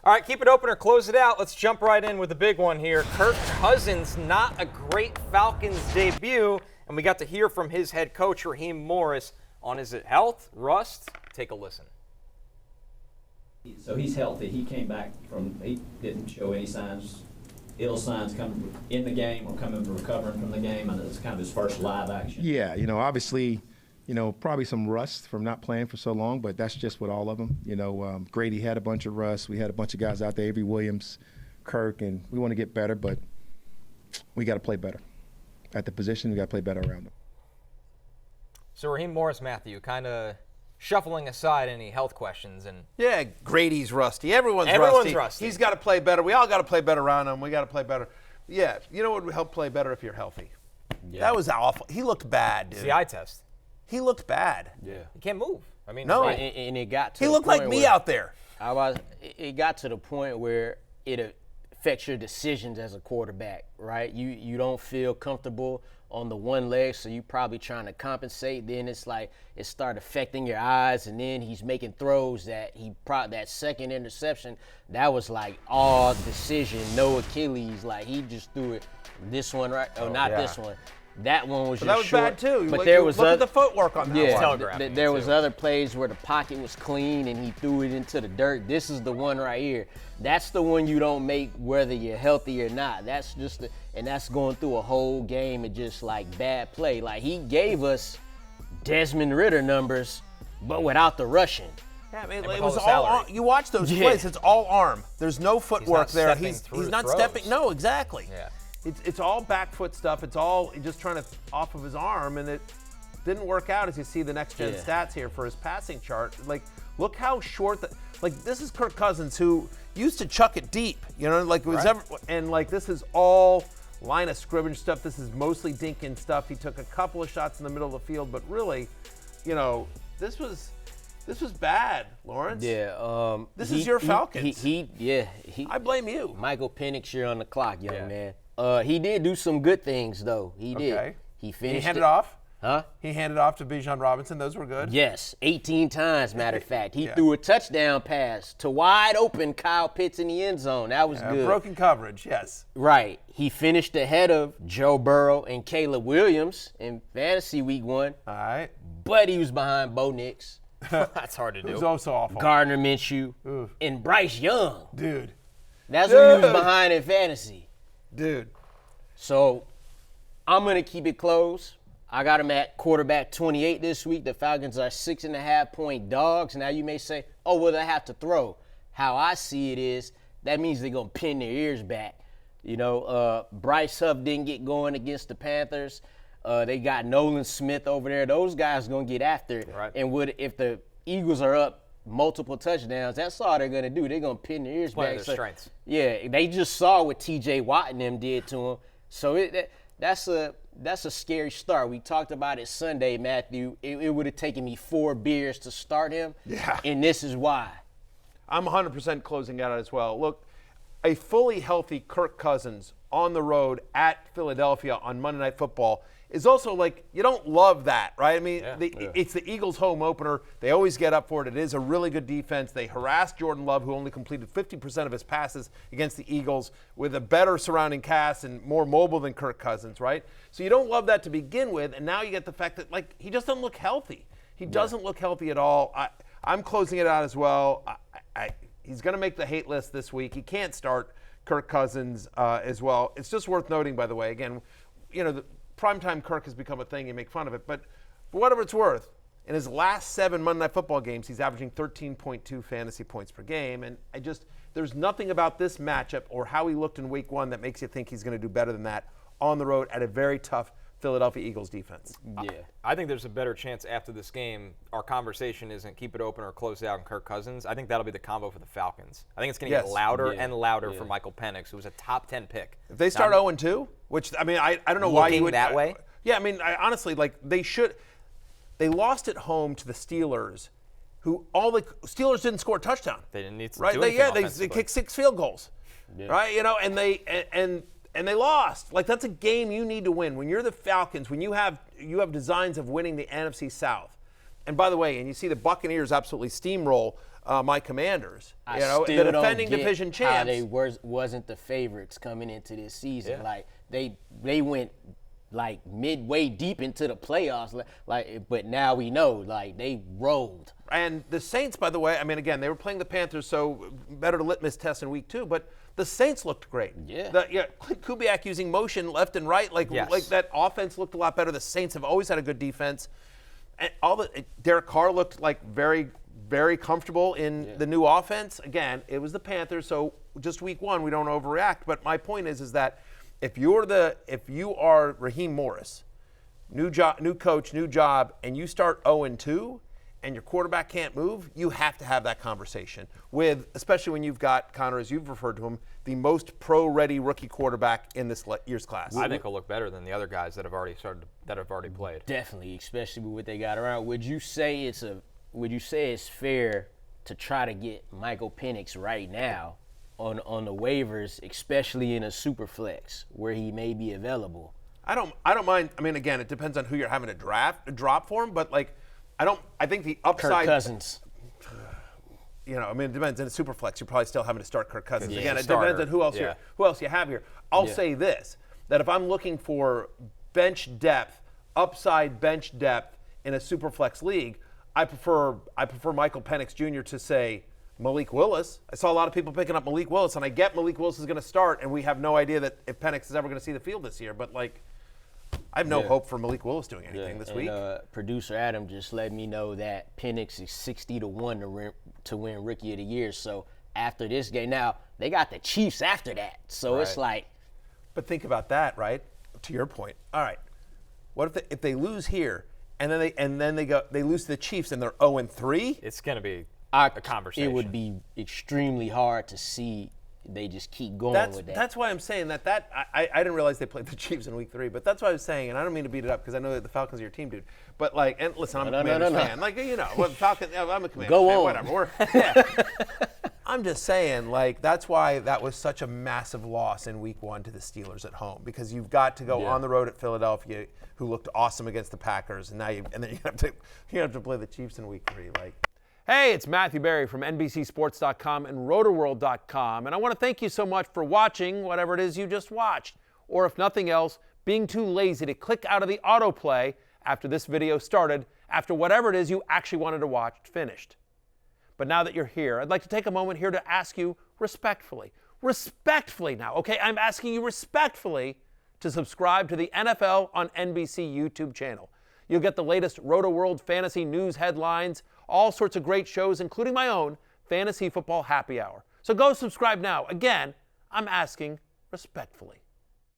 All right, keep it open or close it out. Let's jump right in with the big one here. Kirk Cousins, not a great Falcons debut, and we got to hear from his head coach, Raheem Morris, on is it health, rust? Take a listen. So he's healthy. He came back he didn't show any ill signs coming in the game or recovering from the game. And it's kind of his first live action. Yeah, obviously, probably some rust from not playing for so long, but that's just with all of them. Grady had a bunch of rust. We had a bunch of guys out there, Avery Williams, Kirk, and we want to get better, but we got to play better. At the position, we got to play better around them. So Raheem Morris, Matthew, kind of shuffling aside any health questions. Yeah, Grady's rusty. Everyone's rusty. He's got to play better. We all got to play better around him. We got to play better. Yeah, you know what would help play better if you're healthy? Yeah. That was awful. He looked bad, dude. It's the eye test. He looked bad. Yeah. He can't move. I mean, no. Right. And it got to he looked like me out there. It got to the point where it affects your decisions as a quarterback, right? You don't feel comfortable on the one leg, so you probably trying to compensate. Then it's like it started affecting your eyes, and then he's making throws that that second interception, that was like all decision, no Achilles. Like he just threw it this one right, this one. That one was just that was short. Bad too. But there was look at the footwork on that one. There was other plays where the pocket was clean and he threw it into the dirt. This is the one right here. That's the one you don't make whether you're healthy or not. That's just and that's going through a whole game of just like bad play. Like he gave us Desmond Ridder numbers, but without the rushing. Yeah, I mean, it was all arm. You watch those plays, it's all arm. There's no footwork there. He's not stepping. No, exactly. Yeah. It's all back foot stuff. It's all just trying to off of his arm, and it didn't work out as you see the next gen stats here for his passing chart. Like, look how short this is Kirk Cousins, who used to chuck it deep, like it was and like this is all line of scrimmage stuff. This is mostly dinking stuff. He took a couple of shots in the middle of the field, but really, this was bad, Lawrence. Yeah. This is your Falcons. I blame you. Michael Penix, you're on the clock, young man. He did do some good things, though. He did. Okay. He finished. He handed off? Huh? He handed off to Bijan Robinson. Those were good? Yes, 18 times, matter of fact. He threw a touchdown pass to wide open Kyle Pitts in the end zone. That was good. Broken coverage, yes. Right. He finished ahead of Joe Burrow and Caleb Williams in fantasy week 1. All right. But he was behind Bo Nix. That's hard to do. It was also awful. Gardner Minshew and Bryce Young. Dude. That's who he was behind in fantasy. Dude. So I'm going to keep it close. I got him at quarterback 28 this week. The Falcons are 6.5-point dogs. Now you may say, oh, well, they have to throw. How I see it is that means they're going to pin their ears back. Bryce Huff didn't get going against the Panthers. They got Nolan Smith over there. Those guys are going to get after it. Right. And if the Eagles are up multiple touchdowns, that's all they're going to do. They're going to pin their ears back. Their strengths. Yeah, they just saw what T.J. Watt and them did to him. So that's a scary start. We talked about it Sunday, Matthew. It would have taken me 4 beers to start him. Yeah. And this is why. I'm 100% closing out as well. Look, a fully healthy Kirk Cousins on the road at Philadelphia on Monday Night Football is also like, you don't love that, right? I mean, it's the Eagles' home opener. They always get up for it. It is a really good defense. They harassed Jordan Love, who only completed 50% of his passes against the Eagles, with a better surrounding cast and more mobile than Kirk Cousins, right? So you don't love that to begin with, and now you get the fact that, like, he just doesn't look healthy. He doesn't look healthy at all. I'm closing it out as well. He's going to make the hate list this week. He can't start Kirk Cousins as well. It's just worth noting, by the way, again, the Primetime Kirk has become a thing. You make fun of it. But for whatever it's worth, in his last 7 Monday Night Football games, he's averaging 13.2 fantasy points per game. And there's nothing about this matchup or how he looked in week 1 that makes you think he's going to do better than that on the road at a very tough Philadelphia Eagles defense. Yeah. I think there's a better chance after this game our conversation isn't keep it open or close it out in Kirk Cousins. I think that'll be the combo for the Falcons. I think it's going to get louder and louder for Michael Penix, who was a top 10 pick. If they start 0-2, which, I mean, I don't know why you would. that way? Yeah, I mean, honestly, like, they should. They lost at home to the Steelers, who the Steelers didn't score a touchdown. They didn't need to do anything they kicked 6 field goals, right? And they lost. Like, that's a game you need to win. When you're the Falcons, when you have designs of winning the NFC South. And by the way, and you see the Buccaneers absolutely steamroll my Commanders. I the still defending don't get division how champs. they wasn't the favorites coming into this season. Yeah. Like they went like midway deep into the playoffs. But now we know like they rolled. And the Saints, by the way, I mean, again, they were playing the Panthers, so better litmus test in week 2. But the Saints looked great. Yeah. Kubiak using motion left and right, like that offense looked a lot better. The Saints have always had a good defense. And Derek Carr looked like very, very comfortable in the new offense. Again, it was the Panthers, so just week 1, we don't overreact. But my point is that if you are Raheem Morris, new coach, new job, and you start 0-2, and your quarterback can't move, you have to have that conversation especially when you've got, Connor, as you've referred to him, the most pro-ready rookie quarterback in this year's class. I think he'll look better than the other guys that have already played. Definitely, especially with what they got around. Would you say it's fair to try to get Michael Penix right now on the waivers, especially in a super flex where he may be available? I don't mind. I mean, again, it depends on who you're having to drop for him, but like I think the upside. Kirk Cousins. I mean, it depends. In a super flex, you're probably still having to start Kirk Cousins. Yeah, Again, it starter. depends on who else you have here. I'll say this, that if I'm looking for bench depth, upside bench depth in a super flex league, I prefer Michael Penix Jr. to say Malik Willis. I saw a lot of people picking up Malik Willis, and I get Malik Willis is going to start, and we have no idea that if Penix is ever going to see the field this year. But like, I have no hope for Malik Willis doing anything this week. Producer Adam just let me know that Penix is 60-1 to win Rookie of the Year. So after this game, now they got the Chiefs after that. So it's like. But think about that, right? To your point. All right. What if they lose here, and then they lose to the Chiefs and they're 0-3? It's going to be a conversation. It would be extremely hard to see. They just keep going with that. That's why I'm saying that I didn't realize they played the Chiefs in week 3, but that's what I was saying, and I don't mean to beat it up because I know that the Falcons are your team, dude. But like, and listen, I'm a Commanders fan. Like, Falcons, I'm a Commanders Go fan. on. Whatever. I'm just saying, like, that's why that was such a massive loss in week 1 to the Steelers at home, because you've got to go on the road at Philadelphia, who looked awesome against the Packers, and then you have to play the Chiefs in week 3, like. Hey, it's Matthew Berry from NBCSports.com and RotoWorld.com, and I want to thank you so much for watching whatever it is you just watched, or if nothing else, being too lazy to click out of the autoplay after this video started, after whatever it is you actually wanted to watch finished. But now that you're here, I'd like to take a moment here to ask you respectfully now, okay? I'm asking you respectfully to subscribe to the NFL on NBC YouTube channel. You'll get the latest RotoWorld fantasy news headlines, all sorts of great shows, including my own Fantasy Football Happy Hour. So go subscribe now. Again, I'm asking respectfully.